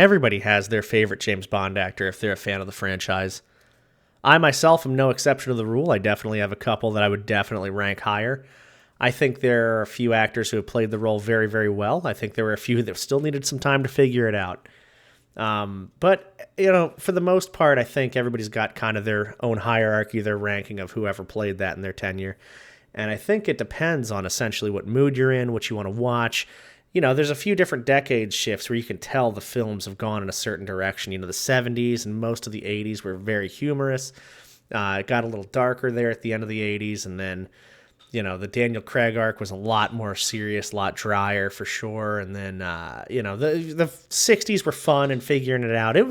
Everybody has their favorite James Bond actor if they're a fan of the franchise. I myself am no exception to the rule. I definitely have a couple that I would definitely rank higher. I think there are a few actors who have played the role very, very well. I think there were a few that still needed some time to figure it out. But, for the most part, I think everybody's got kind of their own hierarchy, their ranking of whoever played that in their tenure. And I think it depends on essentially what mood you're in, what you want to watch. There's a few different decade shifts where you can tell the films have gone in a certain direction. The 70s and most of the 80s were very humorous. It got a little darker there at the end of the 80s. And then, the Daniel Craig arc was a lot more serious, a lot drier for sure. And then, the 60s were fun and figuring it out. There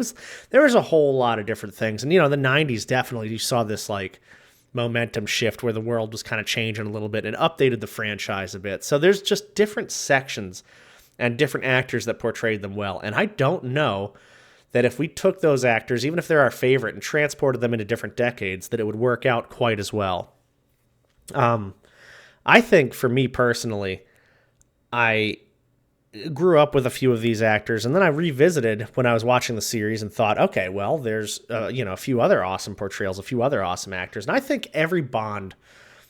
was a whole lot of different things. And, the 90s definitely, you saw this like momentum shift where the world was kind of changing a little bit and updated the franchise a bit. So there's just different sections and different actors that portrayed them well. And I don't know that if we took those actors, even if they're our favorite, and transported them into different decades, that it would work out quite as well. I think for me personally, I grew up with a few of these actors, and then I revisited when I was watching the series and thought, okay, well, there's a few other awesome portrayals, a few other awesome actors, and I think every Bond,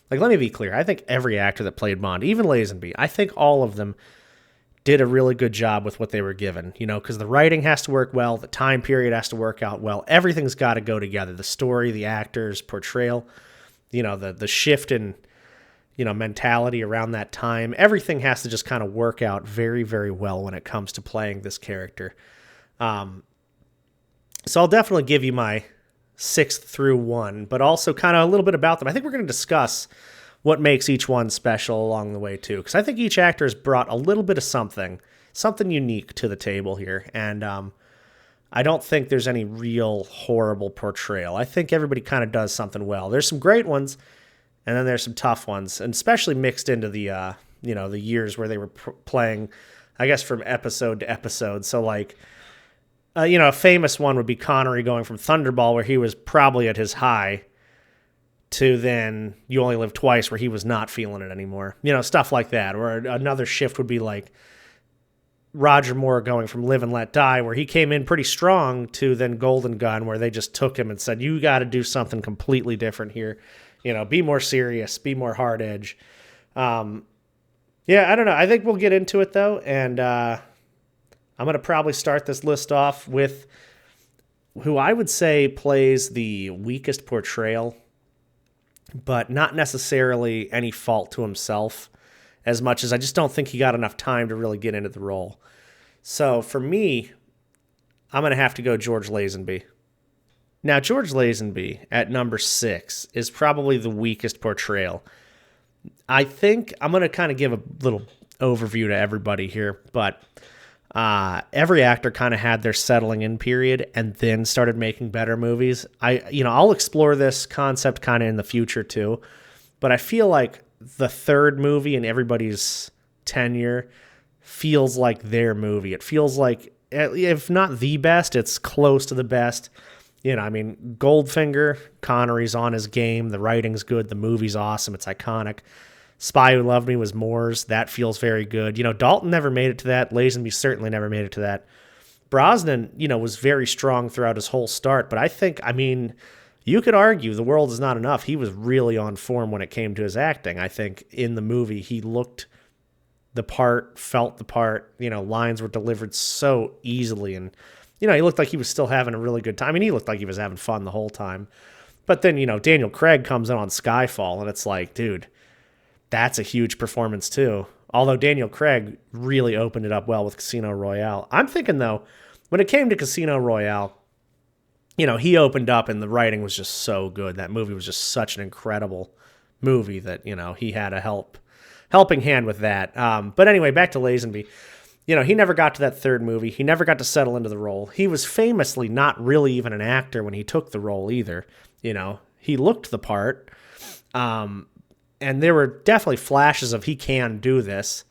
let me be clear, I think every actor that played Bond, even Lazenby, I think all of them did a really good job with what they were given, because the writing has to work well, the time period has to work out well, everything's got to go together, the story, the actors, portrayal, the shift in mentality around that time. Everything has to just kind of work out very, very well when it comes to playing this character. So I'll definitely give you my 6th through 1, but also kind of a little bit about them. I think we're going to discuss what makes each one special along the way too, because I think each actor has brought a little bit of something unique to the table here. And I don't think there's any real horrible portrayal. I think everybody kind of does something well. There's some great ones, and then there's some tough ones, and especially mixed into the, the years where they were playing, I guess, from episode to episode. So, like, a famous one would be Connery going from Thunderball, where he was probably at his high, to then You Only Live Twice, where he was not feeling it anymore. Stuff like that. Or another shift would be like Roger Moore going from Live and Let Die, where he came in pretty strong, to then Golden Gun, where they just took him and said, you got to do something completely different here. Be more serious, be more hard edge. I don't know. I think we'll get into it, though, and I'm going to probably start this list off with who I would say plays the weakest portrayal, but not necessarily any fault to himself, as much as I just don't think he got enough time to really get into the role. So for me, I'm going to have to go George Lazenby. Now, George Lazenby at number 6 is probably the weakest portrayal. I think I'm going to kind of give a little overview to everybody here, but every actor kind of had their settling in period and then started making better movies. I'll explore this concept kind of in the future too, but I feel like the third movie in everybody's tenure feels like their movie. It feels like, if not the best, it's close to the best. Goldfinger, Connery's on his game. The writing's good. The movie's awesome. It's iconic. Spy Who Loved Me was Moore's. That feels very good. Dalton never made it to that. Lazenby certainly never made it to that. Brosnan, was very strong throughout his whole start. But I think, you could argue The World Is Not Enough. He was really on form when it came to his acting. I think in the movie, he looked the part, felt the part. Lines were delivered so easily, and he looked like he was still having a really good time. He looked like he was having fun the whole time. But then, Daniel Craig comes in on Skyfall, and it's like, dude, that's a huge performance too. Although Daniel Craig really opened it up well with Casino Royale. I'm thinking, though, when it came to Casino Royale, he opened up and the writing was just so good. That movie was just such an incredible movie that, he had a helping hand with that. But anyway, back to Lazenby. He never got to that third movie. He never got to settle into the role. He was famously not really even an actor when he took the role either. He looked the part. And there were definitely flashes of he can do this,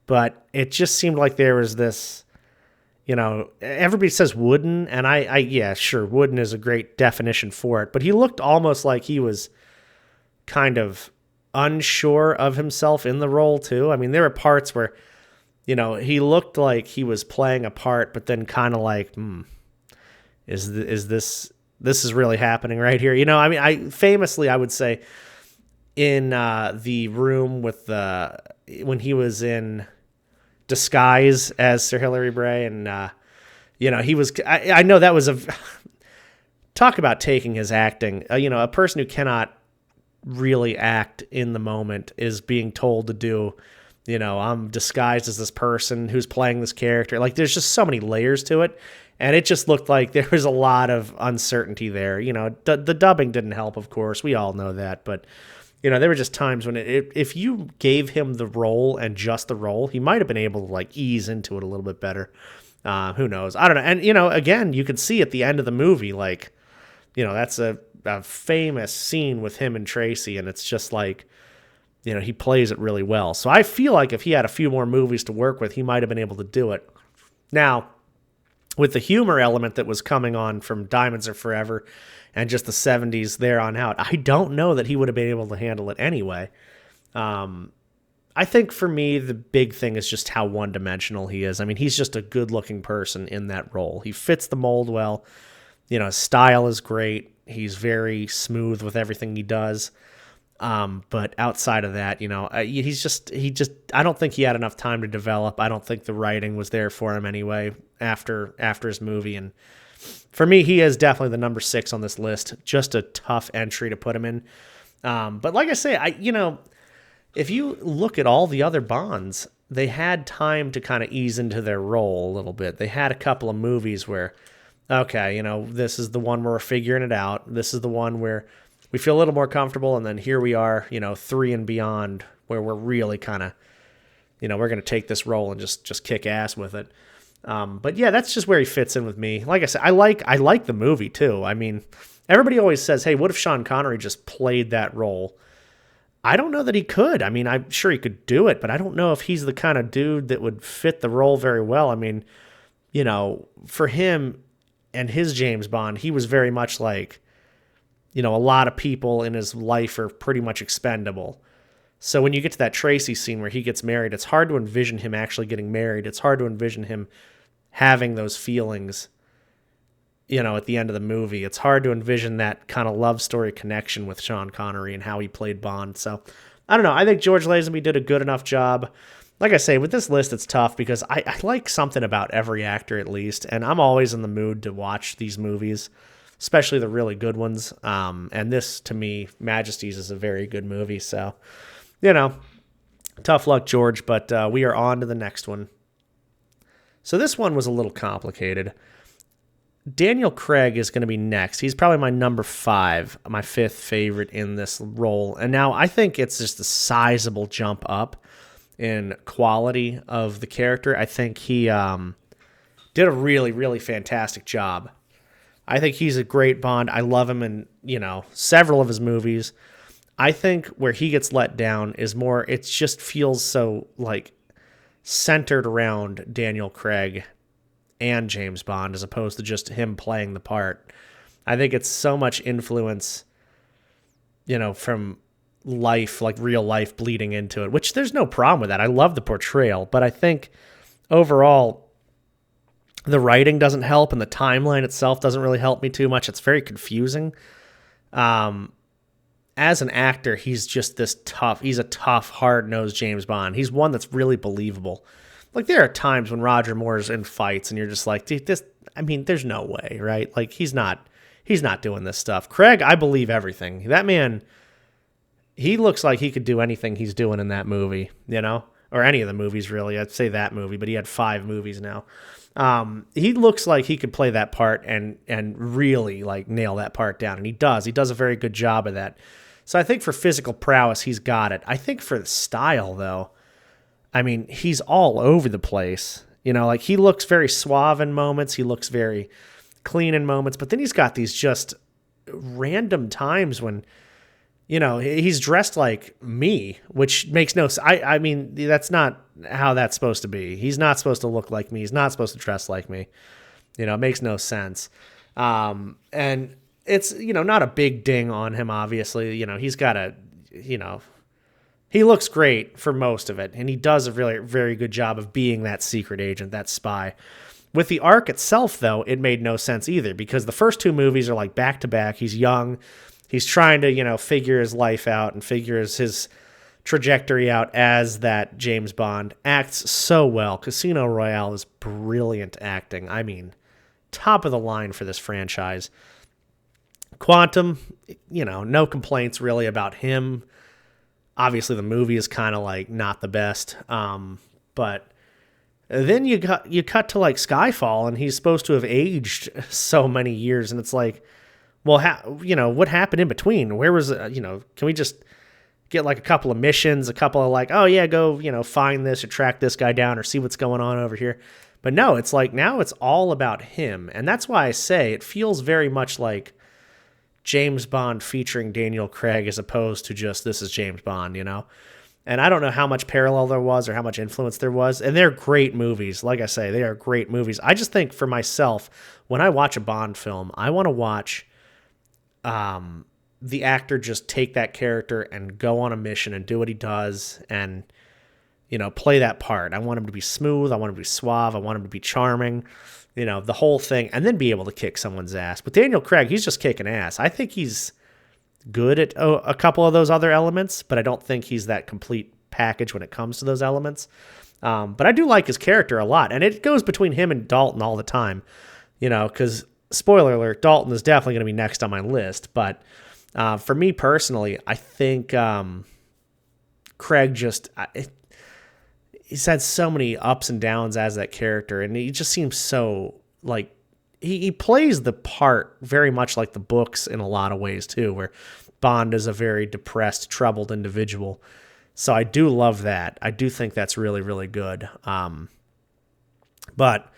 but it just seemed like there was this, everybody says wooden, and yeah, sure, wooden is a great definition for it, but he looked almost like he was kind of unsure of himself in the role too. There were parts where he looked like he was playing a part, but then kind of like, is this is really happening right here? I mean, I would say in the room with when he was in disguise as Sir Hilary Bray, and he was. I know that was talk about taking his acting. A person who cannot really act in the moment is being told to do. I'm disguised as this person who's playing this character. Like, there's just so many layers to it. And it just looked like there was a lot of uncertainty there. The dubbing didn't help, of course. We all know that. But, there were just times when if you gave him the role and just the role, he might have been able to, like, ease into it a little bit better. Who knows? I don't know. And, again, you could see at the end of the movie, like, that's a famous scene with him and Tracy. And it's just like, he plays it really well. So I feel like if he had a few more movies to work with, he might have been able to do it. Now, with the humor element that was coming on from Diamonds Are Forever and just the 70s there on out, I don't know that he would have been able to handle it anyway. I think for me, the big thing is just how one-dimensional he is. I mean, he's just a good-looking person in that role. He fits the mold well. His style is great. He's very smooth with everything he does. But outside of that, I don't think he had enough time to develop. I don't think the writing was there for him anyway after his movie. And for me, he is definitely the number 6 on this list. Just a tough entry to put him in. But like I say, if you look at all the other Bonds, they had time to kind of ease into their role a little bit. They had a couple of movies where, okay, this is the one where we're figuring it out. This is the one where we feel a little more comfortable, and then here we are, 3 and beyond, where we're really kind of, we're going to take this role and just kick ass with it. But yeah, that's just where he fits in with me. Like I said, I like the movie too. I mean, everybody always says, hey, what if Sean Connery just played that role? I don't know that he could. I mean, I'm sure he could do it, but I don't know if he's the kind of dude that would fit the role very well. I mean, for him and his James Bond, he was very much like, a lot of people in his life are pretty much expendable. So when you get to that Tracy scene where he gets married, it's hard to envision him actually getting married. It's hard to envision him having those feelings, at the end of the movie. It's hard to envision that kind of love story connection with Sean Connery and how he played Bond. So I don't know. I think George Lazenby did a good enough job. Like I say, with this list, it's tough because I like something about every actor at least, and I'm always in the mood to watch these movies, especially the really good ones. And this, to me, Majesties is a very good movie. So, tough luck, George, but we are on to the next one. So this one was a little complicated. Daniel Craig is going to be next. He's probably my number 5, my 5th favorite in this role. And now I think it's just a sizable jump up in quality of the character. I think he did a really, really fantastic job. I think he's a great Bond. I love him in, several of his movies. I think where he gets let down is more, it just feels so, like, centered around Daniel Craig and James Bond as opposed to just him playing the part. I think it's so much influence, from life, like real life bleeding into it, which there's no problem with that. I love the portrayal, but I think overall the writing doesn't help and the timeline itself doesn't really help me too much. It's very confusing. As an actor, he's just he's a tough, hard-nosed James Bond. He's one that's really believable. Like, there are times when Roger Moore's in fights and you're just like, there's no way, right? Like, he's not doing this stuff. Craig, I believe everything. That man, he looks like he could do anything he's doing in that movie, or any of the movies, really. I'd say that movie, but he had 5 movies now. He looks like he could play that part and really, like, nail that part down, and he does. He does a very good job of that. So I think for physical prowess, he's got it. I think for the style, though, I mean, he's all over the place. Like, he looks very suave in moments. He looks very clean in moments. But then he's got these just random times when, he's dressed like me, which makes no sense. I mean, that's not how that's supposed to be. He's not supposed to look like me. He's not supposed to dress like me. It makes no sense. And it's, not a big ding on him, obviously. He's got a, He looks great for most of it, and he does a really very good job of being that secret agent, that spy. With the arc itself, though, it made no sense either, because the first two movies are like back to back. He's young. He's trying to, figure his life out and figure his trajectory out as that James Bond. Acts so well. Casino Royale is brilliant acting. I mean, top of the line for this franchise. Quantum, no complaints really about him. Obviously, the movie is kind of like not the best. But then you cut to like Skyfall, and he's supposed to have aged so many years, and it's like, well, what happened in between? Where was, can we just get like a couple of missions, a couple of like, oh yeah, go, find this or track this guy down or see what's going on over here. But no, it's like now it's all about him. And that's why I say it feels very much like James Bond featuring Daniel Craig as opposed to just this is James Bond, And I don't know how much parallel there was or how much influence there was. And they're great movies. Like I say, they are great movies. I just think for myself, when I watch a Bond film, I want to watch the actor just take that character and go on a mission and do what he does and, play that part. I want him to be smooth. I want him to be suave. I want him to be charming, the whole thing, and then be able to kick someone's ass. But Daniel Craig, he's just kicking ass. I think he's good at a couple of those other elements, but I don't think he's that complete package when it comes to those elements. But I do like his character a lot, and it goes between him and Dalton all the time, because spoiler alert, Dalton is definitely going to be next on my list. But for me personally, I think Craig he's had so many ups and downs as that character, and he just seems so like he plays the part very much like the books in a lot of ways too, where Bond is a very depressed, troubled individual. So I do love that. I do think that's really, really good. But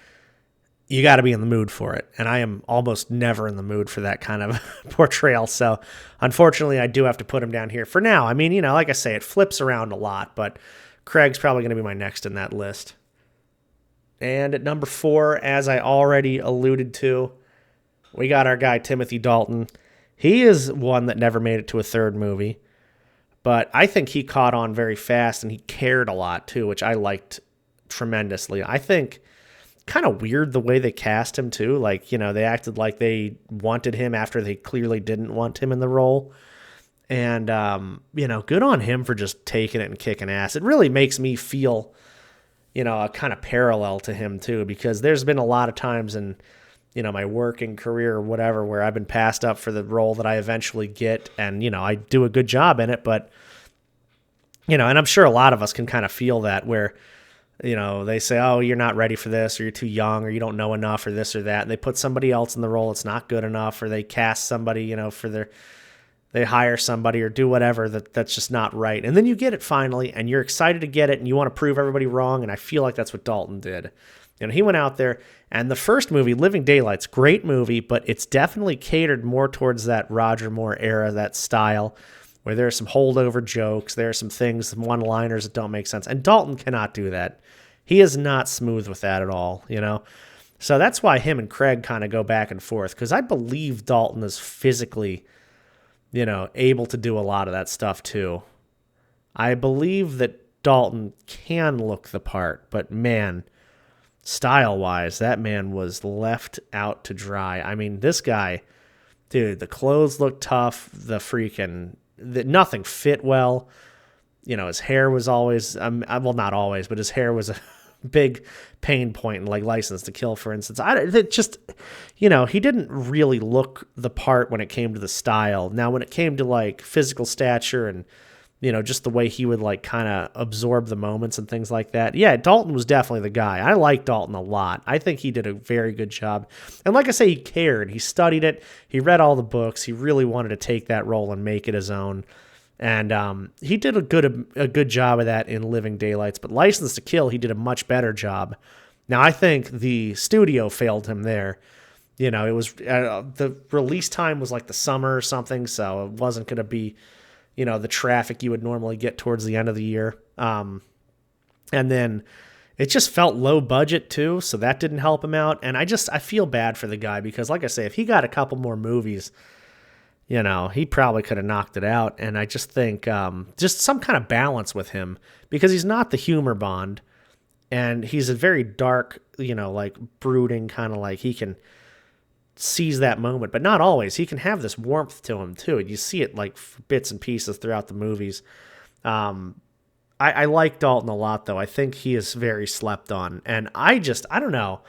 you got to be in the mood for it. And I am almost never in the mood for that kind of portrayal. So unfortunately, I do have to put him down here for now. I mean, like I say, it flips around a lot, but Craig's probably going to be my next in that list. And at number 4, as I already alluded to, we got our guy Timothy Dalton. He is one that never made it to a third movie, but I think he caught on very fast and he cared a lot too, which I liked tremendously. I think kind of weird the way they cast him too. Like, they acted like they wanted him after they clearly didn't want him in the role. And, good on him for just taking it and kicking ass. It really makes me feel, a kind of parallel to him too, because there's been a lot of times in, my working career or whatever, where I've been passed up for the role that I eventually get. And, I do a good job in it, but, and I'm sure a lot of us can kind of feel that where, they say, oh, you're not ready for this, or you're too young, or you don't know enough, or this or that. And they put somebody else in the role that's not good enough, or they cast somebody, they hire somebody or do whatever that's just not right. And then you get it finally, and you're excited to get it, and you want to prove everybody wrong. And I feel like that's what Dalton did. He went out there, and the first movie, Living Daylights, great movie, but it's definitely catered more towards that Roger Moore era, that style, where there are some holdover jokes, there are some things, some one-liners that don't make sense. And Dalton cannot do that. He is not smooth with that at all, So that's why him and Craig kind of go back and forth, because I believe Dalton is physically, able to do a lot of that stuff too. I believe that Dalton can look the part, but man, style-wise, that man was left out to dry. I mean, this guy, dude, the clothes looked tough, nothing fit well. His hair was always, well, not always, but his hair was a big pain point in like License to Kill, for instance. He didn't really look the part when it came to the style. Now, when it came to like physical stature and, just the way he would like kind of absorb the moments and things like that. Yeah, Dalton was definitely the guy. I like Dalton a lot. I think he did a very good job. And like I say, he cared. He studied it. He read all the books. He really wanted to take that role and make it his own. And he did a good job of that in Living Daylights. But License to Kill, he did a much better job. Now, I think the studio failed him there. It was the release time was like the summer or something, so it wasn't going to be, the traffic you would normally get towards the end of the year. And then it just felt low budget too, so that didn't help him out. And I feel bad for the guy because, like I say, if he got a couple more movies, He probably could have knocked it out. And I just think just some kind of balance with him, because he's not the humor Bond, and he's a very dark, like brooding kind of, like he can seize that moment, but not always. He can have this warmth to him too. And you see it like bits and pieces throughout the movies. I like Dalton a lot, though. I think he is very slept on. And I don't know.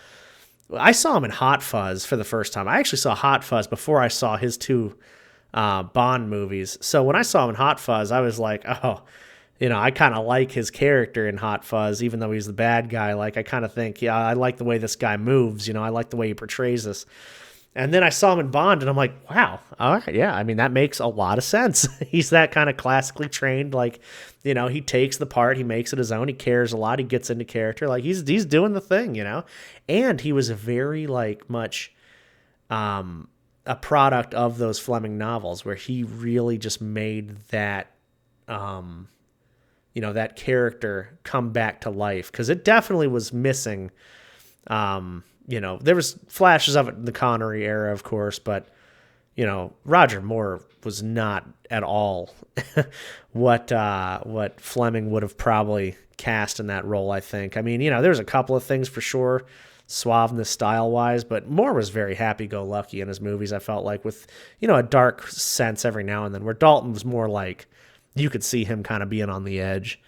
I saw him in Hot Fuzz for the first time. I actually saw Hot Fuzz before I saw his two Bond movies. So when I saw him in Hot Fuzz, I was like, oh, I kind of like his character in Hot Fuzz, even though he's the bad guy. Like, I kind of think, yeah, I like the way this guy moves. I like the way he portrays this. And then I saw him in Bond, and I'm like, wow, all right, yeah. I mean, that makes a lot of sense. He's that kind of classically trained, like, he takes the part, he makes it his own, he cares a lot, he gets into character, like he's doing the thing, And he was very like much a product of those Fleming novels, where he really just made that that character come back to life, because it definitely was missing. There was flashes of it in the Connery era, of course, but, Roger Moore was not at all what Fleming would have probably cast in that role, I think. I mean, there's a couple of things for sure, suaveness style-wise, but Moore was very happy-go-lucky in his movies, I felt like, with, a dark sense every now and then, where Dalton was more like, you could see him kind of being on the edge.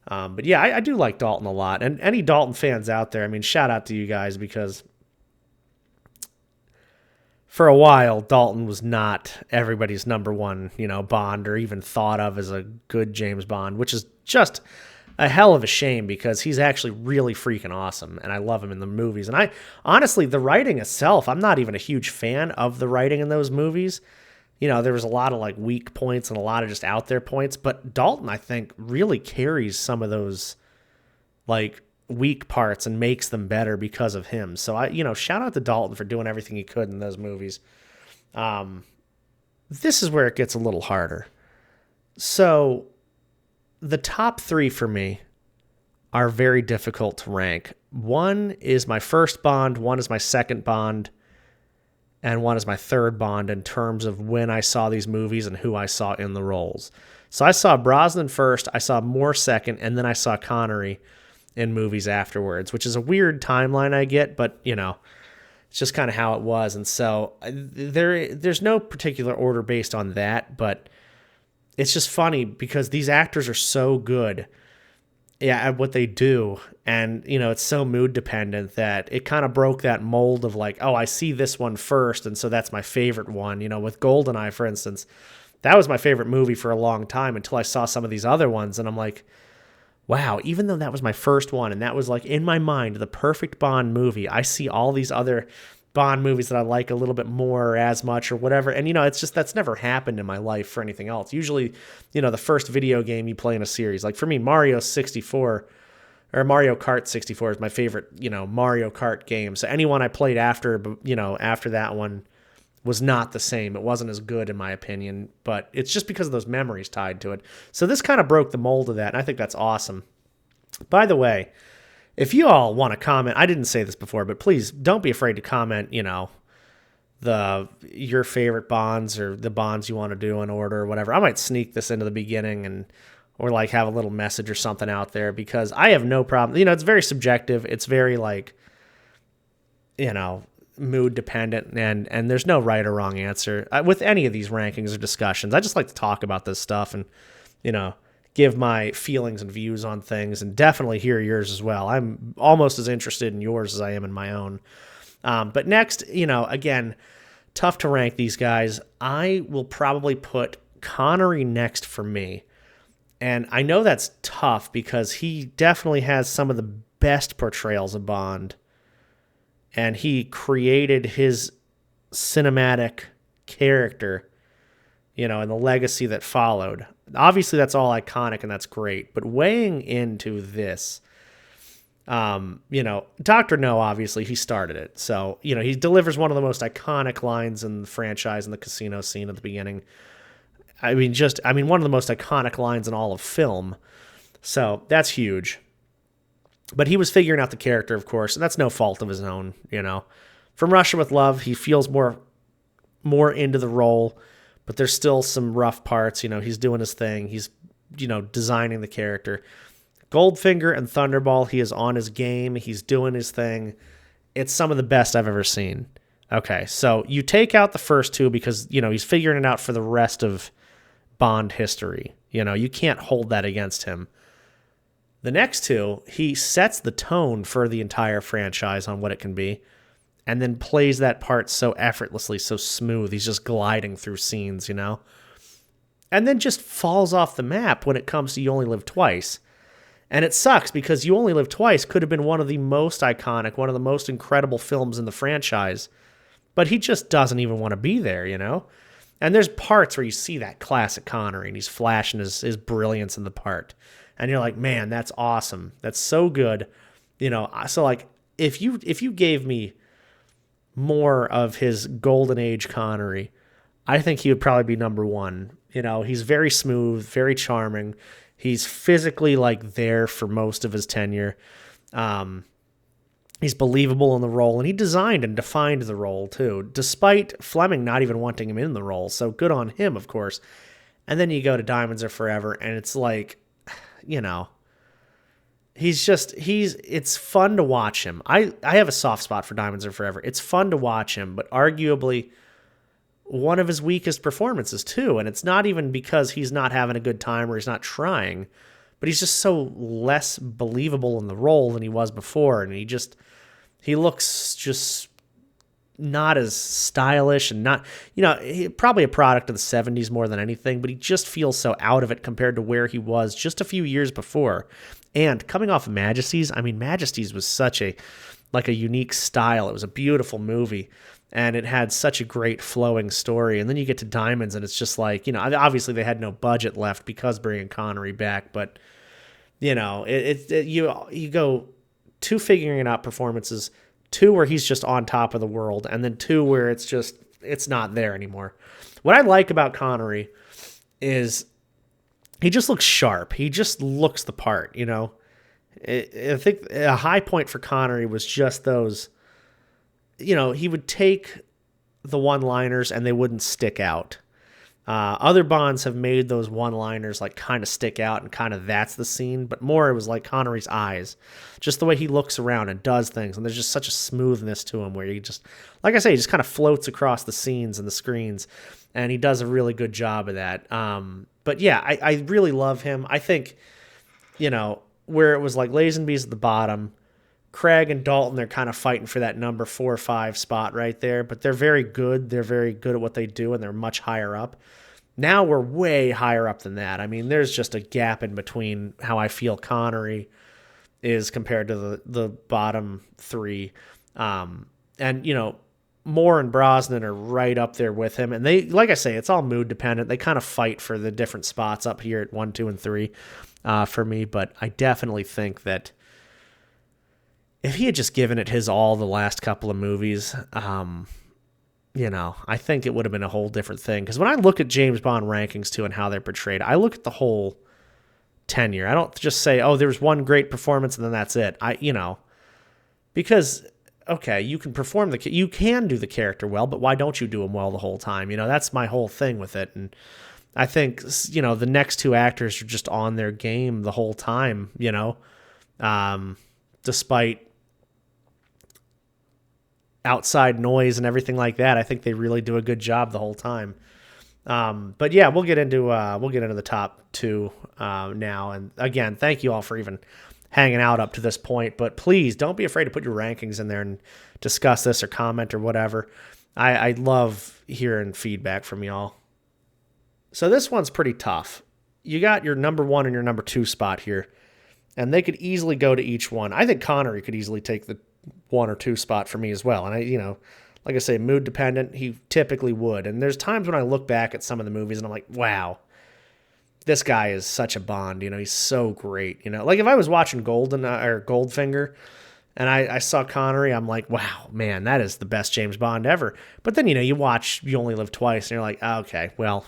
But yeah, I do like Dalton a lot. And any Dalton fans out there, I mean, shout out to you guys, because for a while, Dalton was not everybody's number one, Bond, or even thought of as a good James Bond, which is just a hell of a shame, because he's actually really freaking awesome, and I love him in the movies. And I honestly, the writing itself, I'm not even a huge fan of the writing in those movies. There was a lot of like weak points and a lot of just out there points, but Dalton, I think, really carries some of those like weak parts and makes them better because of him. So shout out to Dalton for doing everything he could in those movies. This is where it gets a little harder. So the top three for me are very difficult to rank. One is my first Bond, one is my second Bond, and one is my third Bond in terms of when I saw these movies and who I saw in the roles. So I saw Brosnan first, I saw Moore second, and then I saw Connery in movies afterwards, which is a weird timeline I get, but, it's just kind of how it was. And so there's no particular order based on that, but it's just funny because these actors are so good at what they do, and it's so mood dependent that it kind of broke that mold of like, oh, I see this one first, and so that's my favorite one. With GoldenEye, for instance, that was my favorite movie for a long time until I saw some of these other ones, and I'm like, wow, even though that was my first one and that was like in my mind the perfect Bond movie, I see all these other Bond movies that I like a little bit more or as much or whatever. And, it's just, that's never happened in my life for anything else. Usually, the first video game you play in a series, like for me, Mario Kart 64 is my favorite, Mario Kart game. So anyone I played after that one was not the same. It wasn't as good in my opinion, but it's just because of those memories tied to it. So this kind of broke the mold of that. And I think that's awesome. By the way, if you all want to comment, I didn't say this before, but please don't be afraid to comment, your favorite Bonds or the Bonds you want to do in order or whatever. I might sneak this into the beginning or like have a little message or something out there, because I have no problem. It's very subjective. It's very like, mood dependent, and there's no right or wrong answer with any of these rankings or discussions. I just like to talk about this stuff and, give my feelings and views on things, and definitely hear yours as well. I'm almost as interested in yours as I am in my own. But next, again, tough to rank these guys. I will probably put Connery next for me. And I know that's tough because he definitely has some of the best portrayals of Bond. And he created his cinematic character, and the legacy that followed. Obviously, that's all iconic and that's great. But weighing into this, Dr. No, obviously, he started it. So, he delivers one of the most iconic lines in the franchise in the casino scene at the beginning. One of the most iconic lines in all of film. So that's huge. But he was figuring out the character, of course, and that's no fault of his own, From Russia with Love, he feels more into the role. but there's still some rough parts. He's doing his thing. He's, designing the character. Goldfinger and Thunderball, he is on his game. He's doing his thing. It's some of the best I've ever seen. Okay, so you take out the first two because, he's figuring it out for the rest of Bond history. You can't hold that against him. The next two, he sets the tone for the entire franchise on what it can be, and then plays that part so effortlessly, so smooth. He's just gliding through scenes, And then just falls off the map when it comes to You Only Live Twice. And it sucks because You Only Live Twice could have been one of the most iconic, one of the most incredible films in the franchise, but he just doesn't even want to be there, And there's parts where you see that classic Connery, and he's flashing his brilliance in the part. And you're like, man, that's awesome. That's so good. So like, if you gave me more of his golden age Connery, I think he would probably be number one. He's very smooth, very charming. He's physically like there for most of his tenure. He's believable in the role, and he designed and defined the role too, despite Fleming not even wanting him in the role. So good on him, of course. And then you go to Diamonds Are Forever, and it's like, it's fun to watch him. I have a soft spot for Diamonds Are Forever. It's fun to watch him, but arguably one of his weakest performances too. And it's not even because he's not having a good time or he's not trying, but he's just so less believable in the role than he was before. And he looks just not as stylish and not, probably a product of the 70s more than anything, but he just feels so out of it compared to where he was just a few years before. And coming off of Majesties, Majesties was such a unique style. It was a beautiful movie, and it had such a great flowing story. And then you get to Diamonds, and it's just like, obviously they had no budget left because bringing Connery back, but you go two figuring it out performances, two where he's just on top of the world, and then two where it's not there anymore. What I like about Connery is he just looks sharp. He just looks the part, I think a high point for Connery was just those, he would take the one-liners and they wouldn't stick out. Other Bonds have made those one-liners like kind of stick out and kind of that's the scene, but more it was like Connery's eyes, just the way he looks around and does things, and there's just such a smoothness to him where he just, like I say, he just kind of floats across the scenes and the screens, and he does a really good job of that. But yeah, I really love him. I think, where it was like Lazenby's at the bottom, Craig and Dalton, they're kind of fighting for that number 4 or 5 spot right there, but they're very good. They're very good at what they do, and they're much higher up. Now we're way higher up than that. There's just a gap in between how I feel Connery is compared to the bottom 3. And, Moore and Brosnan are right up there with him. And they, like I say, it's all mood dependent. They kind of fight for the different spots up here at 1, 2, and 3 for me. But I definitely think that if he had just given it his all the last couple of movies, I think it would have been a whole different thing. Because when I look at James Bond rankings too and how they're portrayed, I look at the whole tenure. I don't just say, oh, there's one great performance and then that's it. Because okay, you can you can do the character well, but why don't you do him well the whole time? That's my whole thing with it. And I think, the next two actors are just on their game the whole time, despite outside noise and everything like that. I think they really do a good job the whole time. But yeah, we'll get into the top 2 now. And again, thank you all for even hanging out up to this point, but please don't be afraid to put your rankings in there and discuss this or comment or whatever. I love hearing feedback from y'all. So this one's pretty tough. You got your number 1 and your number 2 spot here, and they could easily go to each one. I think Connery could easily take the 1 or 2 spot for me as well. And like I say, mood dependent, he typically would. And there's times when I look back at some of the movies and I'm like, wow, this guy is such a Bond, he's so great, like if I was watching Goldfinger and I saw Connery, I'm like, wow, man, that is the best James Bond ever. But then, you watch You Only Live Twice and you're like, oh, okay, well,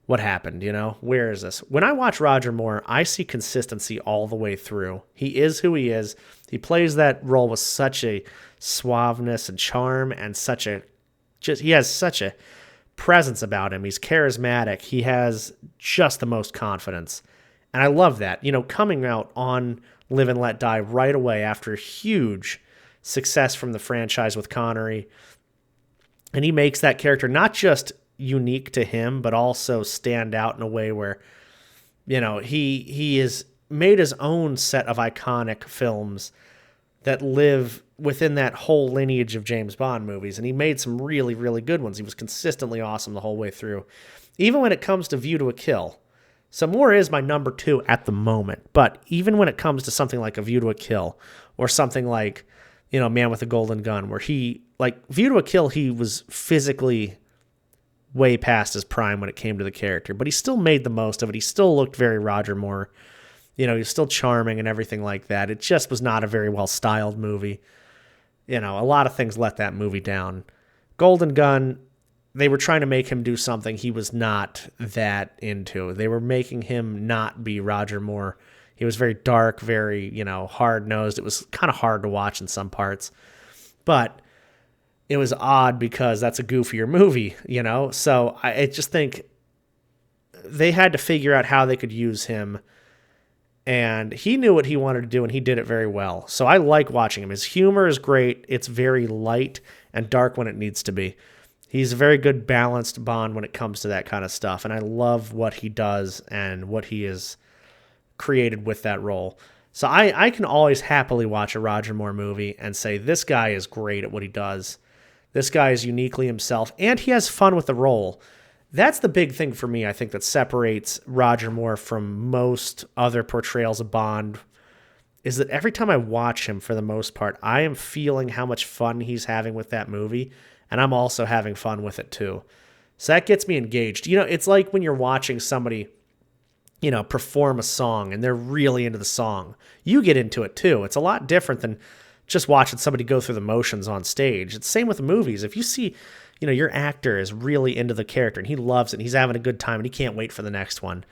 what happened, where is this? When I watch Roger Moore, I see consistency all the way through. He is who he is. He plays that role with such a suaveness and charm and he has such a presence about him. He's charismatic. He has just the most confidence. And I love that. Coming out on Live and Let Die right away after huge success from the franchise with Connery. And he makes that character not just unique to him, but also stand out in a way where, he is made his own set of iconic films that live within that whole lineage of James Bond movies. And he made some really, really good ones. He was consistently awesome the whole way through. Even when it comes to View to a Kill. So Moore is my number 2 at the moment. But even when it comes to something like A View to a Kill, or something like, Man with a Golden Gun, where View to a Kill, he was physically way past his prime when it came to the character, but he still made the most of it. He still looked very Roger Moore. He was still charming and everything like that. It just was not a very well-styled movie. A lot of things let that movie down. Golden Gun, they were trying to make him do something he was not that into. They were making him not be Roger Moore. He was very dark, very, hard-nosed. It was kind of hard to watch in some parts. But it was odd because that's a goofier movie, So I just think they had to figure out how they could use him. And he knew what he wanted to do, and he did it very well. So I like watching him. His humor is great. It's very light and dark when it needs to be. He's a very good balanced Bond when it comes to that kind of stuff. And I love what he does and what he has created with that role. So I can always happily watch a Roger Moore movie and say, this guy is great at what he does. This guy is uniquely himself, and he has fun with the role. That's the big thing for me, I think, that separates Roger Moore from most other portrayals of Bond, is that every time I watch him, for the most part, I am feeling how much fun he's having with that movie, and I'm also having fun with it too. So that gets me engaged. It's like when you're watching somebody, perform a song, and they're really into the song. You get into it too. It's a lot different than just watching somebody go through the motions on stage. It's the same with the movies. If you see, your actor is really into the character and he loves it and he's having a good time and he can't wait for the next one.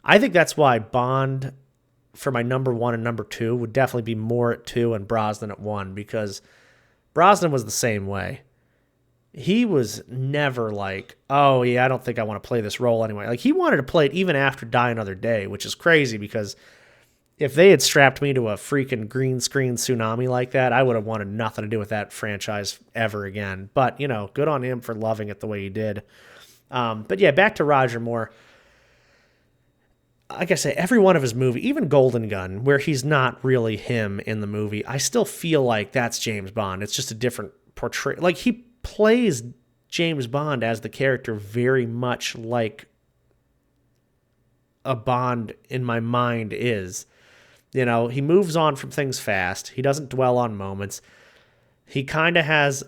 I think that's why Bond, for my number 1 and number 2, would definitely be Moore at 2 and Brosnan at 1, because Brosnan was the same way. He was never like, oh yeah, I don't think I want to play this role anyway. Like, he wanted to play it even after Die Another Day, which is crazy, because if they had strapped me to a freaking green screen tsunami like that, I would have wanted nothing to do with that franchise ever again. But, good on him for loving it the way he did. But yeah, back to Roger Moore. Like I say, every one of his movies, even Golden Gun, where he's not really him in the movie, I still feel like that's James Bond. It's just a different portrayal. Like, he plays James Bond as the character very much like a Bond in my mind is. He moves on from things fast. He doesn't dwell on moments. He kind of has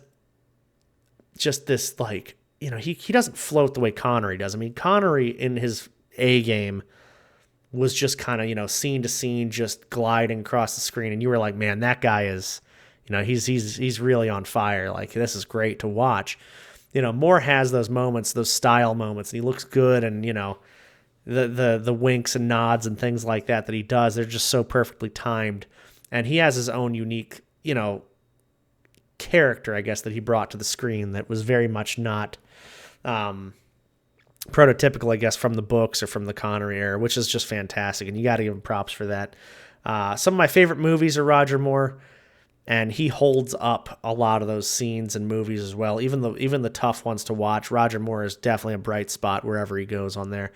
just this, he doesn't float the way Connery does. I mean, Connery in his A game was just kind of, scene to scene, just gliding across the screen. And you were like, man, that guy is, he's really on fire. Like, this is great to watch. Moore has those moments, those style moments, and he looks good, and, the winks and nods and things like that he does, they're just so perfectly timed. And he has his own unique, character, I guess, that he brought to the screen that was very much not prototypical, I guess, from the books or from the Connery era, which is just fantastic, and you got to give him props for that. Some of my favorite movies are Roger Moore, and he holds up a lot of those scenes and movies as well. Even the tough ones to watch, Roger Moore is definitely a bright spot wherever he goes on there.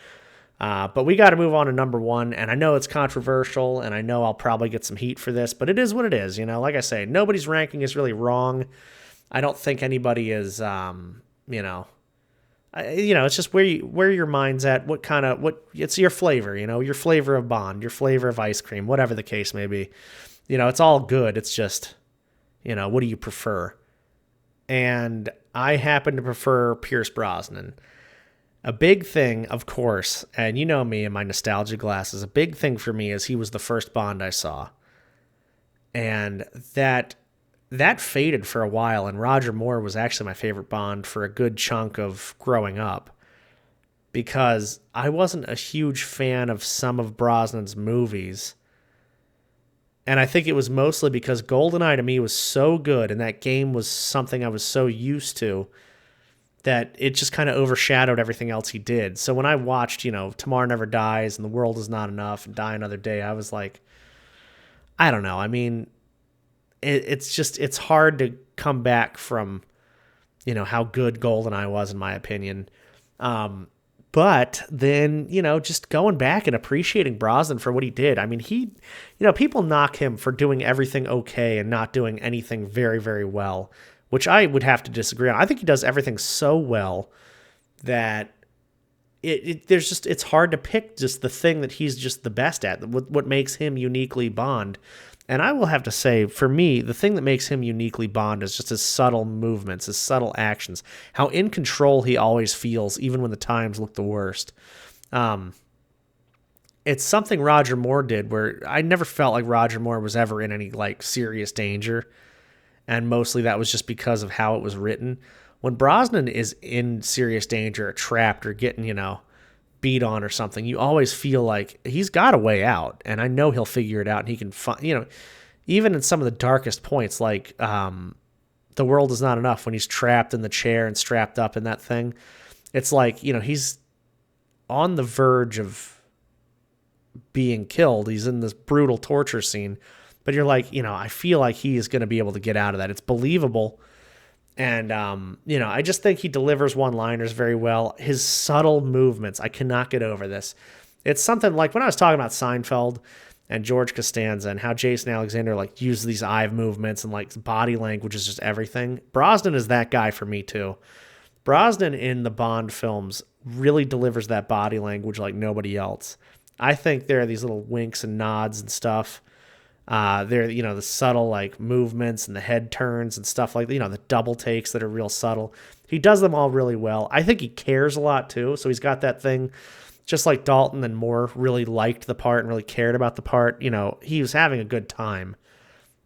But we got to move on to number 1, and I know it's controversial, and I know I'll probably get some heat for this, but it is what it is. Like I say, nobody's ranking is really wrong. I don't think anybody is, it's just where your mind's at, it's your flavor, your flavor of Bond, your flavor of ice cream, whatever the case may be. It's all good. It's just, what do you prefer? And I happen to prefer Pierce Brosnan. A big thing, of course, and you know me and my nostalgia glasses, a big thing for me is he was the first Bond I saw. And that faded for a while, and Roger Moore was actually my favorite Bond for a good chunk of growing up, because I wasn't a huge fan of some of Brosnan's movies. And I think it was mostly because GoldenEye to me was so good, and that game was something I was so used to, that it just kind of overshadowed everything else he did. So when I watched, Tomorrow Never Dies and The World Is Not Enough and Die Another Day, I was like, I don't know. I mean, it's hard to come back from, how good GoldenEye was, in my opinion. But then, just going back and appreciating Brosnan for what he did. I mean, people knock him for doing everything okay and not doing anything very, very well, which I would have to disagree on. I think he does everything so well that it's hard to pick just the thing that he's just the best at, what makes him uniquely Bond. And I will have to say, for me, the thing that makes him uniquely Bond is just his subtle movements, his subtle actions, how in control he always feels, even when the times look the worst. It's something Roger Moore did where I never felt like Roger Moore was ever in any serious danger. And mostly that was just because of how it was written. When Brosnan is in serious danger, or trapped, or getting, beat on or something, you always feel like he's got a way out, and I know he'll figure it out, and he can find, even in some of the darkest points, like The World Is Not Enough, when he's trapped in the chair and strapped up in that thing, it's like, he's on the verge of being killed. He's in this brutal torture scene, but you're like, I feel like he is going to be able to get out of that. It's believable. And, I just think he delivers one-liners very well. His subtle movements, I cannot get over this. It's something like when I was talking about Seinfeld and George Costanza and how Jason Alexander uses these eye movements and body language is just everything. Brosnan is that guy for me too. Brosnan in the Bond films really delivers that body language like nobody else. I think there are these little winks and nods and stuff. There, the subtle movements and the head turns and stuff the double takes that are real subtle. He does them all really well. I think he cares a lot too. So he's got that thing, just like Dalton and Moore really liked the part and really cared about the part. He was having a good time.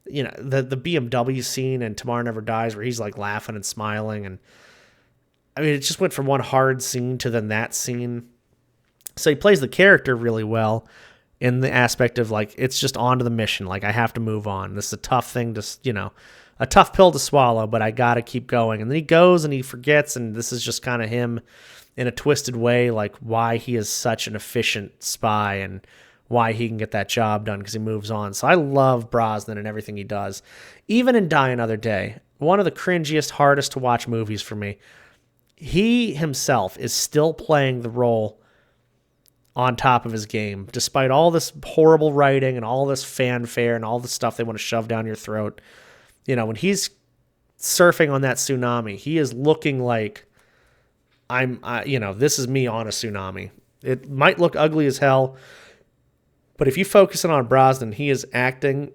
The BMW scene in Tomorrow Never Dies where he's laughing and smiling. And I mean, it just went from one hard scene to then that scene. So he plays the character really well. In the aspect of it's just on to the mission. I have to move on. This is a tough thing to, a tough pill to swallow, but I got to keep going. And then he goes and he forgets. And this is just kind of him in a twisted way, why he is such an efficient spy and why he can get that job done because he moves on. So I love Brosnan and everything he does. Even in Die Another Day, one of the cringiest, hardest to watch movies for me, he himself is still playing the role on top of his game, despite all this horrible writing and all this fanfare and all the stuff they want to shove down your throat. When he's surfing on that tsunami, he is looking like this is me on a tsunami. It might look ugly as hell, but if you focus in on Brosnan, he is acting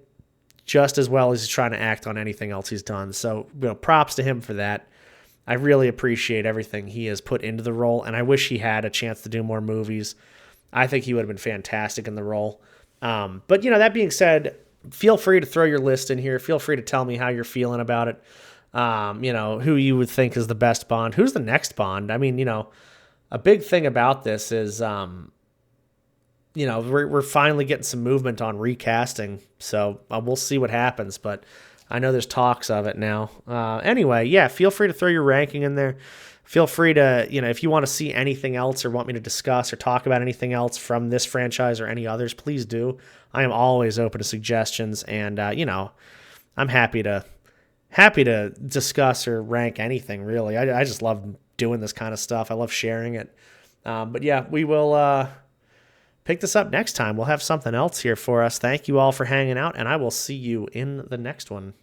just as well as he's trying to act on anything else he's done. So, props to him for that. I really appreciate everything he has put into the role, and I wish he had a chance to do more movies. I think he would have been fantastic in the role. But, that being said, feel free to throw your list in here. Feel free to tell me how you're feeling about it. Who you would think is the best Bond. Who's the next Bond? I mean, a big thing about this is, we're finally getting some movement on recasting. So we'll see what happens. But I know there's talks of it now. Anyway, yeah, feel free to throw your ranking in there. Feel free to, if you want to see anything else or want me to discuss or talk about anything else from this franchise or any others, please do. I am always open to suggestions, and I'm happy to discuss or rank anything, really. I just love doing this kind of stuff. I love sharing it. But yeah, we will pick this up next time. We'll have something else here for us. Thank you all for hanging out, and I will see you in the next one.